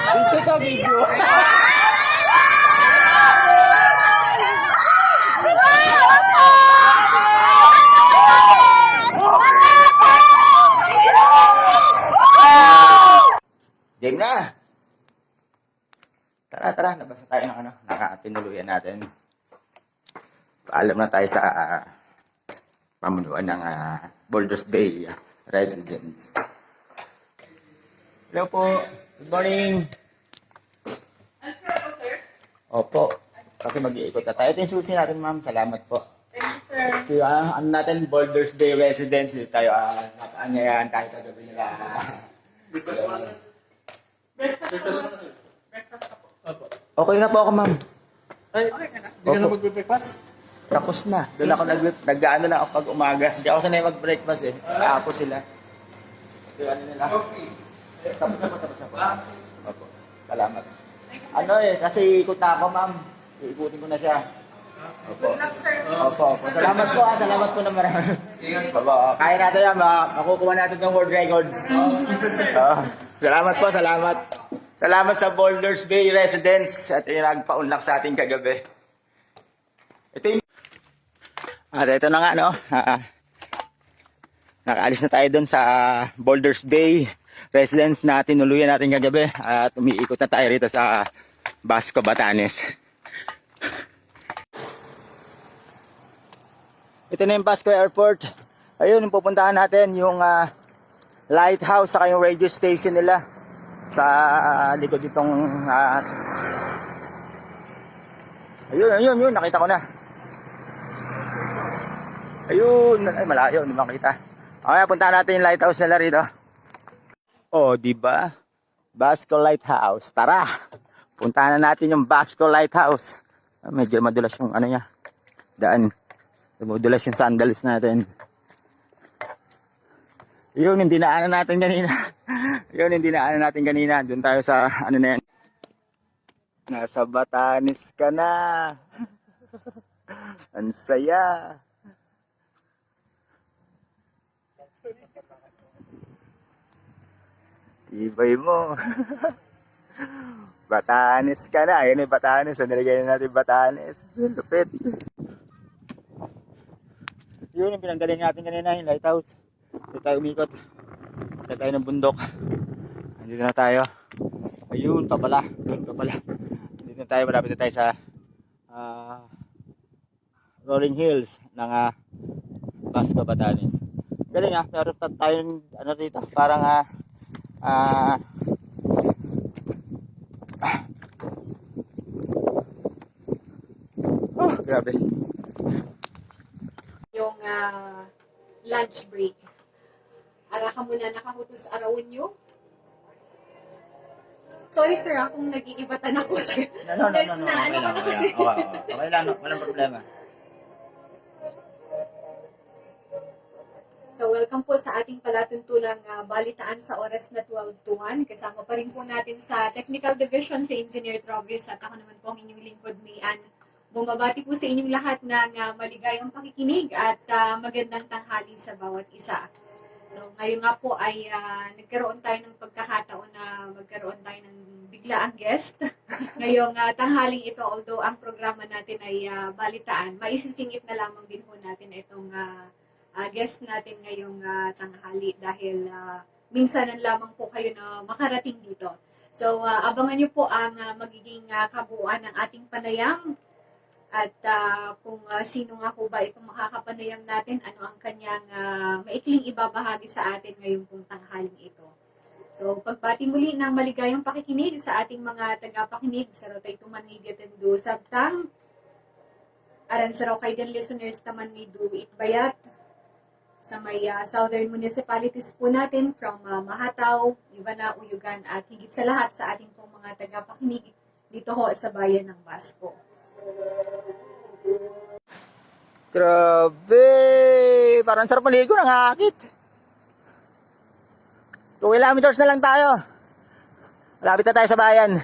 Ito ka video. Game na! Tara, labas na tayo ng nakatinuluyan natin. Paalam na tayo sa pamunuan ng Boulders Bay Residence. Hello po. Good morning. Answer po, sir. Opo. Kasi mag-iikot na tayo. Ito yung susi natin, ma'am. Salamat po. Thank you, sir. Ito ano natin, Boulders Bay Residence. Dito tayo nakaanyayahan tayo kagabi nila. Breakfast po. Breakfast ka po. Okay na po ako, ma'am. Ay, Okay ka na. hindi ka na magbe-breakfast? Tapos na. Doon ako nag-ano na ako pag umaga. Hindi ako sanay mag-breakfast eh. Ako sila. Kaya ano nila. Coffee. Tapos na po. Opo. Salamat. Ano kasi ikot na ako, ma'am. Iikutin ko na siya. Opo. Good luck, sir. Opo. Salamat po, Salamat po na marami. Ingat. Opo. Kaya natin yan, makukuha natin ng world records. Salamat po, salamat. Salamat sa Boulders Bay Residence at yung nagpa-unlock sa ating kagabi. Ito yung... ito na nga, no? Nakaalis na tayo doon sa Boulders Bay Residence na tinuluyan natin kagabi at umiikot na tayo rito sa Basco, Batanes. Ito na yung Basco Airport. Ayun, yung pupuntahan natin yung lighthouse sa yung radio station nila sa likod itong ayun, nakita ko na. Ayun, ay malayo, hindi makita. Okay, puntahan natin yung lighthouse nila rito. Oh, di ba? Basco Lighthouse. Tara. Puntahan na natin yung Basco Lighthouse. Medyo madulas yung niya. Daan. Madulas yung sandals natin. Yun, hindi dinaanan natin kanina. Doon tayo sa na yan. Nasa Batanes ka na. Ang saya. Ibay mo. Batanes ka na. Ayan yung Batanes. Nilagay na natin Batanes. Lupit. Yun yung pinanggaling natin kanina, yung lighthouse. Dito tayo umikot. Dito tayo ng bundok. Nandito na tayo. Ayun, papala. Dito na tayo, malapit na tayo sa Rolling Hills ng Basco, Batanes. Galing meron pa tayong dito, parang grabe. Yung lunch break. Ara ka muna nakahutos arawin nyo. Sorry sir, kung nag-iibatan ako sir. No. Ano ko na kasi. Okay lang, walang problema. So welcome po sa ating palatuntulang balitaan sa oras na 12 to 1. Kasama pa rin po natin sa Technical Division si Engineer Travis at ako naman po ang inyong lingkod, Mayan. Bumabati po sa inyong lahat ng maligayang pakikinig at magandang tanghali sa bawat isa. So ngayon nga po ay nagkaroon tayo ng pagkakataon na magkaroon tayo ng biglaang guest. Ngayong tanghaling ito, although ang programa natin ay balitaan, maisisingit na lamang din po natin itong guest natin ngayong tanghali dahil minsanan lamang po kayo na makarating dito. So abangan nyo po ang magiging kabuuan ng ating panayam. At kung sino nga po ba itong makakapanayam natin, ano ang kanyang maikling ibabahagi sa atin ngayong pong tanghaling ito. So, pagbati muli ng maligayang pakikinig sa ating mga tagapakinig sa Rotay Tuman Media Tendo Sabtang, aran sa raw kaigan listeners taman ni Do Itbayat, sa may southern municipalities po natin from Mahataw, Ibana, Uyugan at higit sa lahat sa ating pong mga tagapakinig dito ho sa bayan ng Basco. Grabe! Parang sarap maligo, nangakakit. 2 kilometers na lang tayo. Malapit na tayo sa bayan.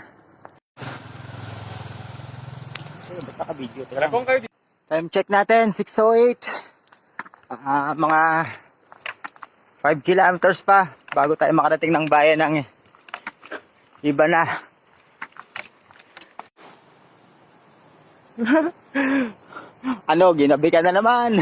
Ba't naka-video? Time check natin, 6:08. Mga 5 kilometers pa bago tayo makarating ng bayan ng Ibana. Ano, ginabi ka na naman.